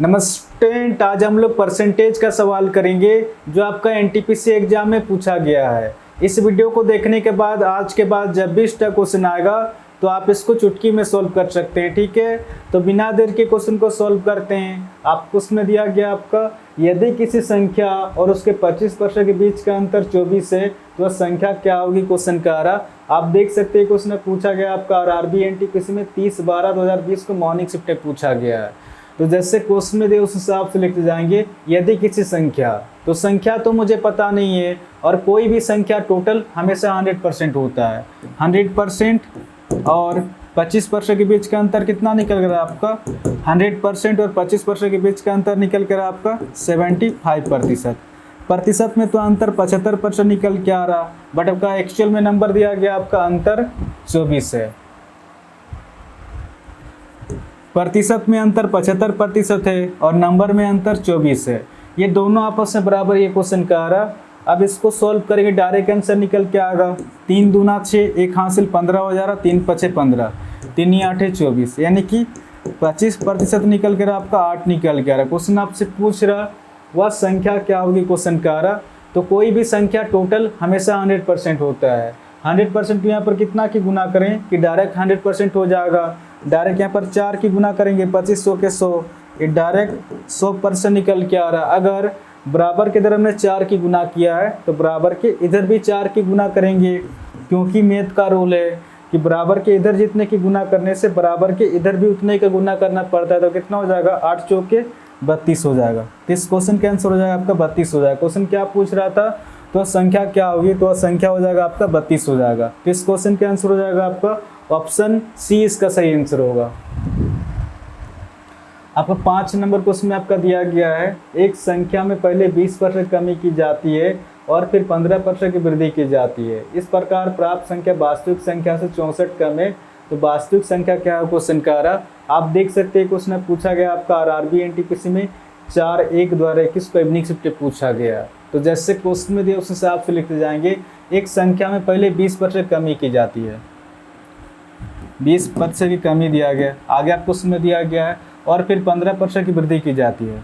नमस्ते। आज हम लोग परसेंटेज का सवाल करेंगे जो आपका एनटीपीसी एग्जाम में पूछा गया है। इस वीडियो को देखने के बाद आज के बाद जब भी इसका क्वेश्चन आएगा तो आप इसको चुटकी में सॉल्व कर सकते हैं। ठीक है, तो बिना देर के क्वेश्चन को सॉल्व करते हैं। आपको उसमें दिया गया आपका यदि किसी संख्या और उसके 25% के बीच का अंतर 24 है तो वह संख्या क्या होगी, क्वेश्चन का आ रहा। आप देख सकते हैं क्वेश्चन पूछा गया आपका आरआरबी एनटीपीसी में 30/12/2020 को मॉर्निंग शिफ्ट में पूछा गया है। तो जैसे क्वेश्चन में दे उस हिसाब से लिखते जाएंगे। यदि किसी संख्या, तो संख्या तो मुझे पता नहीं है, और कोई भी संख्या टोटल हमेशा 100% होता है। 100% और 25% के बीच का अंतर कितना निकल कर आपका 100% और 25% के बीच का अंतर निकल कर आपका 75%। प्रतिशत में तो अंतर 75% निकल के आ रहा, बट आपका एक्चुअल में नंबर दिया गया आपका अंतर 24 है। प्रतिशत में अंतर 75% है और नंबर में अंतर 24 है। ये दोनों आपस में बराबर, ये क्वेश्चन का आ रहा। अब इसको सॉल्व करेंगे, डायरेक्ट आंसर निकल के आएगा। 3 दूना 6, 1 हासिल 15 हो जा रहा, 3 5 15, 3 8 24, यानी कि 25% निकल कर आपका 8 निकल के आ रहा। क्वेश्चन आपसे पूछ रहा वह संख्या क्या होगी, क्वेश्चन का आ रहा। तो कोई भी संख्या टोटल हमेशा 100% होता है। 100% यहाँ पर कितना की गुना करें कि डायरेक्ट 100% हो जाएगा। डायरेक्ट यहाँ पर 4 की गुना करेंगे 2500 के 100, ये डायरेक्ट 100% निकल के आ रहा। अगर बराबर के तरफ में 4 की गुना किया है तो बराबर के इधर भी 4 की गुना करेंगे, क्योंकि मैथ का रूल है कि बराबर के इधर जितने की गुना करने से बराबर के इधर भी उतने का गुना करना पड़ता है। तो कितना हो जाएगा, 8 चौके 32 हो जाएगा। तो इस क्वेश्चन का आंसर हो जाएगा आपका 32 हो जाएगा। क्वेश्चन क्या पूछ रहा था, तो संख्या क्या होगी, तो संख्या हो जाएगा आपका 32 हो जाएगा। तो इस क्वेश्चन का आंसर हो जाएगा आपका ऑप्शन सी, इसका सही आंसर होगा। आपका 5 नंबर क्वेश्चन में आपका दिया गया है, एक संख्या में पहले 20% कमी की जाती है और फिर 15% की वृद्धि की जाती है। इस प्रकार प्राप्त संख्या वास्तविक संख्या से 64 कम है। तो वास्तविक संख्या क्या है, क्वेश्चन का आ रहा। आप देख सकते हैं क्वेश्चन में पूछा गया आपका आरआरबी एनटीपीसी में 4/1/21 को इवनिंग शिफ्ट पूछा गया। तो जैसे क्वेश्चन में दिया उस हिसाब से लिखते जाएंगे। एक संख्या में पहले 20% कमी की जाती है, 20% की कमी दिया गया, आगे आपको क्वेश्चन में दिया गया है, और फिर 15% की वृद्धि की जाती है।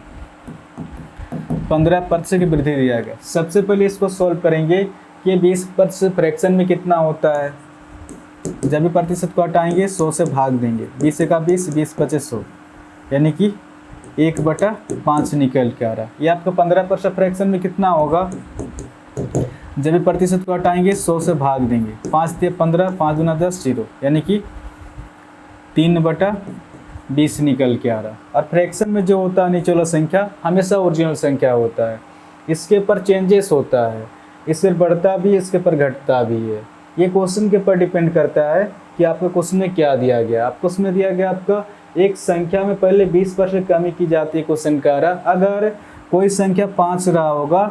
15% की वृद्धि दिया गया। सबसे पहले इसको सॉल्व करेंगे कि 20% फ्रैक्शन में कितना होता है। जब भी प्रतिशत को हटाएंगे 100 से भाग देंगे, 20 का 20, 20 25 100, यानी कि 1/5 निकल के आ रहा। ये आपका 15% फ्रैक्शन में कितना होगा, जब भी प्रतिशत को हटाएंगे 100 से भाग देंगे, 5 × 15, 5 दूना 10 0, यानी कि 3/20 निकल के आ रहा। और फ्रैक्शन में जो होता है नीचे वाला संख्या हमेशा ओरिजिनल संख्या होता है, इसके ऊपर चेंजेस होता है, इससे बढ़ता भी, इसके ऊपर घटता भी है। ये क्वेश्चन के ऊपर डिपेंड करता है कि आपका क्वेश्चन में क्या दिया गया। आपको उसमें दिया गया आपका एक संख्या में पहले 20% कमी की जाती है, क्वेश्चन का रहा। अगर कोई संख्या 5 रहा होगा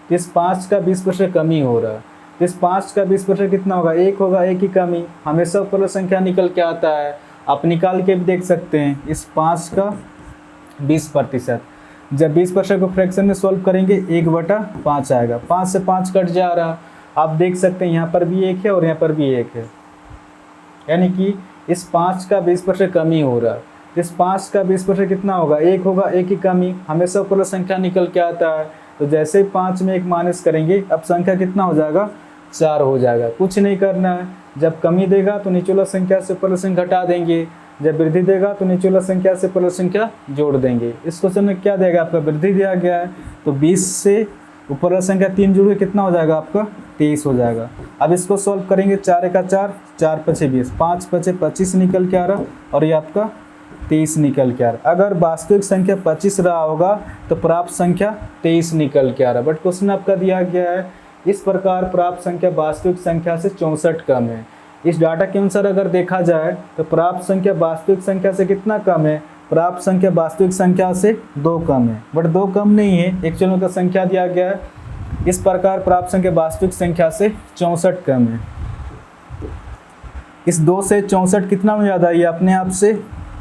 तो इस 5 का 20% कमी हो रहा है। इस 5 का 20% कितना होगा, 1 होगा, 1 की कमी हमेशा ऊपर संख्या निकल के आता है। आप निकाल के भी देख सकते हैं। इस 5 का 20%, जब 20% को फ्रैक्शन में सॉल्व करेंगे 1/5 आएगा। 5 से 5 कट जा रहा, आप देख सकते हैं यहाँ पर भी 1 है और यहाँ पर भी 1 है, यानी कि इस 5 का 20% कमी हो रहा। इस 5 का 20% कितना होगा, 1 होगा, 1 की कमी हमेशा ऊपर संख्या निकल के आता है। तो जैसे ही 5 में 1 माइनस करेंगे अब संख्या कितना हो जाएगा, 4 हो जाएगा। कुछ नहीं करना है, जब कमी देगा तो नीचे वाला संख्या से ऊपर संख्या घटा देंगे, जब वृद्धि देगा तो नीचे वाला संख्या से ऊपर संख्या जोड़ देंगे। इस क्वेश्चन में क्या देगा, आपका वृद्धि दिया गया है तो 20 से ऊपर वाला संख्या 3 जुड़ के कितना हो जाएगा आपका 23 हो जाएगा। अब इसको सॉल्व करेंगे, 4 का 4, 4 5 20, 5 5 25 निकल के आ रहा, और ये आपका 23 निकल के आ रहा। अगर वास्तविक संख्या 25 रहा होगा तो प्राप्त संख्या 23 निकल के आ रहा, बट क्वेश्चन आपका दिया गया है इस प्रकार प्राप्त संख्या वास्तविक संख्या से 64 कम है। इस डाटा के अनुसार अगर देखा जाए तो प्राप्त संख्या वास्तविक संख्या से कितना कम है, प्राप्त संख्या वास्तविक संख्या से 2 कम है, बट 2 कम नहीं है, एक्चुअल में का संख्या दिया गया है। इस प्रकार प्राप्त संख्या वास्तविक संख्या से 64 कम है। इस 2 से 64 कितना में ज़्यादा है, ये अपने आप से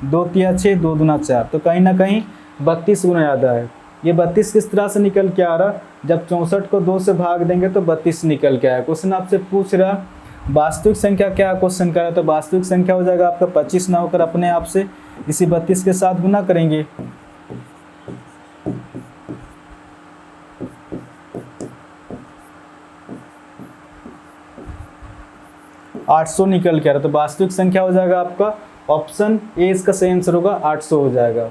2 × 6, 2 दूना 4, तो कहीं ना कहीं 32 गुना ज़्यादा है। ये 32 किस तरह से निकल के आ रहा, जब 64 को 2 से भाग देंगे तो 32 निकल के आया। क्वेश्चन आपसे पूछ रहा वास्तविक संख्या क्या क्वेश्चन का है, तो वास्तविक संख्या हो जाएगा आपका 25 ना होकर अपने आप से इसी 32 के साथ गुना करेंगे 800 निकल के आ रहा, तो वास्तविक संख्या हो जाएगा आपका ऑप्शन ए, इसका सही आंसर होगा 800 हो जाएगा।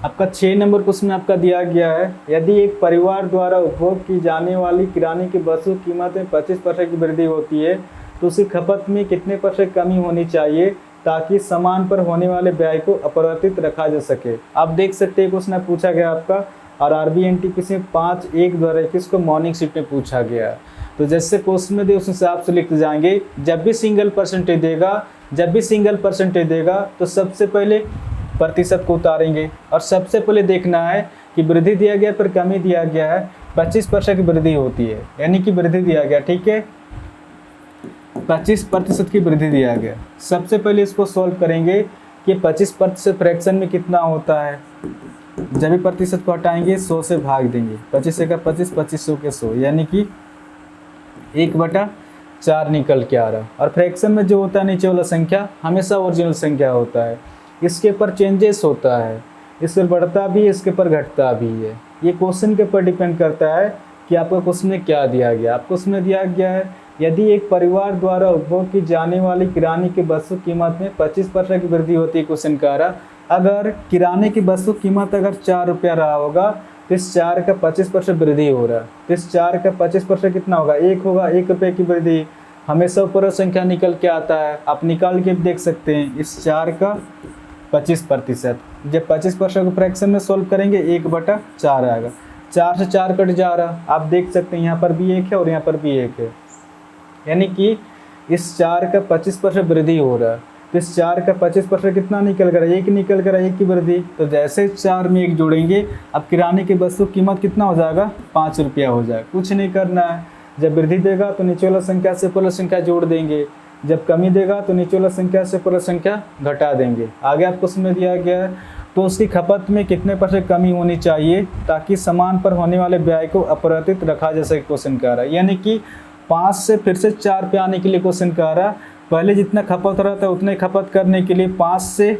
आपका 6 नंबर क्वेश्चन में आपका दिया गया है, यदि एक परिवार द्वारा उपभोग की जाने वाली किराने की वस्तु की कीमत में 25% की वृद्धि होती है तो उसकी खपत में कितने % कमी होनी चाहिए ताकि सामान पर होने वाले व्यय को अपरिवर्तित रखा जा सके। आप देख सकते हैं क्वेश्चन पूछा गया आपका, और RBNTPC 5/1/21 को मॉर्निंग शिफ्ट में पूछा गया। तो जैसे क्वेश्चन में दे उस हिसाब से लिखते जाएंगे। जब भी सिंगल परसेंटेज देगा तो सबसे पहले प्रतिशत को उतारेंगे, और सबसे पहले देखना है कि वृद्धि दिया गया पर कमी दिया गया है, 25% की वृद्धि होती है, यानी कि वृद्धि दिया गया, ठीक है, 25% की वृद्धि दिया गया। सबसे पहले इसको सॉल्व करेंगे कि 25% फ्रैक्शन में कितना होता है। जब भी प्रतिशत को हटाएंगे 100 से भाग देंगे, 25 का 25, 2500 के 100, यानी कि 1/4 निकल के आ रहा। और फ्रैक्शन में जो होता है नीचे वाला संख्या हमेशा ओरिजिनल संख्या होता है, इसके ऊपर चेंजेस होता है, इस पर बढ़ता भी है, इसके ऊपर घटता भी है। ये क्वेश्चन के ऊपर डिपेंड करता है कि आपका क्वेश्चन में क्या दिया गया। आपको उसमें दिया गया है, यदि एक परिवार द्वारा उपभोग की जाने वाली किराने की वस्तु कीमत में 25% की वृद्धि होती है, क्वेश्चन का रहा, अगर किराने की वस्तु कीमत अगर 4 रुपया रहा होगा तो इस 4 का 25% वृद्धि हो रहा है, तो इस 4 का 25% कितना होगा, 1 होगा। 1 रुपये की वृद्धि हमेशा ऊपर संख्या निकल के आता है, आप निकाल के देख सकते हैं। इस 4 का 25%, जब 25% को फ्रैक्शन में सॉल्व करेंगे 1/4 आएगा। 4 से 4 कट जा रहा, आप देख सकते हैं यहाँ पर भी 1 है और यहाँ पर भी 1 है, यानी कि इस 4 का 25% वृद्धि हो रहा है। तो इस 4 का 25% कितना निकल कर, 1 निकल कर, 1 की वृद्धि। तो जैसे 4 में 1 जोड़ेंगे, अब किराने की वस्तु कीमत कितना हो जाएगा, 5 रुपया हो जाएगा। कुछ नहीं करना है, जब वृद्धि देगा तो नीचे वाला संख्या से ऊपर संख्या जोड़ देंगे, जब कमी देगा तो नीचे वाला संख्या से ऊपर संख्या घटा देंगे। आगे आपको उसमें दिया गया है, तो उसकी खपत में कितने % कमी होनी चाहिए ताकि सामान पर होने वाले व्यय को अपरिवर्तित रखा जा सके, क्वेश्चन का रहा है। यानी कि 5 से फिर से 4 पे आने के लिए क्वेश्चन का रहा, पहले जितना खपत रहा था उतने खपत करने के लिए 5 से,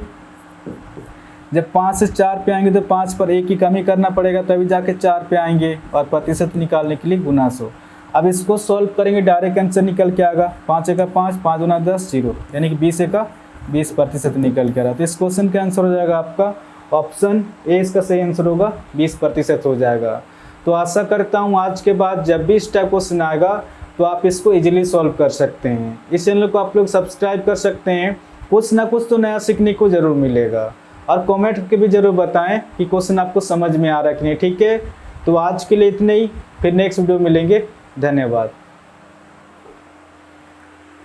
जब 5 से 4 पे आएंगे तो 5 पर 1 की कमी करना पड़ेगा, तभी जाके 4 पे आएंगे, और प्रतिशत निकालने के लिए गुना 100। अब इसको सॉल्व करेंगे, डायरेक्ट आंसर निकल के आएगा, 5 का 5, 5 गुना 10, 0, यानी कि 20 का 20% निकल के आ रहा। तो इस क्वेश्चन का आंसर हो जाएगा आपका ऑप्शन ए, इसका सही आंसर होगा 20% हो जाएगा। तो आशा करता हूँ आज के बाद जब भी इस टाइप क्वेश्चन आएगा तो आप इसको इजीली सॉल्व कर सकते हैं। इस चैनल को आप लोग सब्सक्राइब कर सकते हैं, कुछ ना कुछ तो नया सीखने को ज़रूर मिलेगा। और कमेंट करके भी ज़रूर बताएं कि क्वेश्चन आपको समझ में आ रहा है कि नहीं, ठीक है। तो आज के लिए इतने ही, फिर नेक्स्ट वीडियो मिलेंगे। धन्यवाद।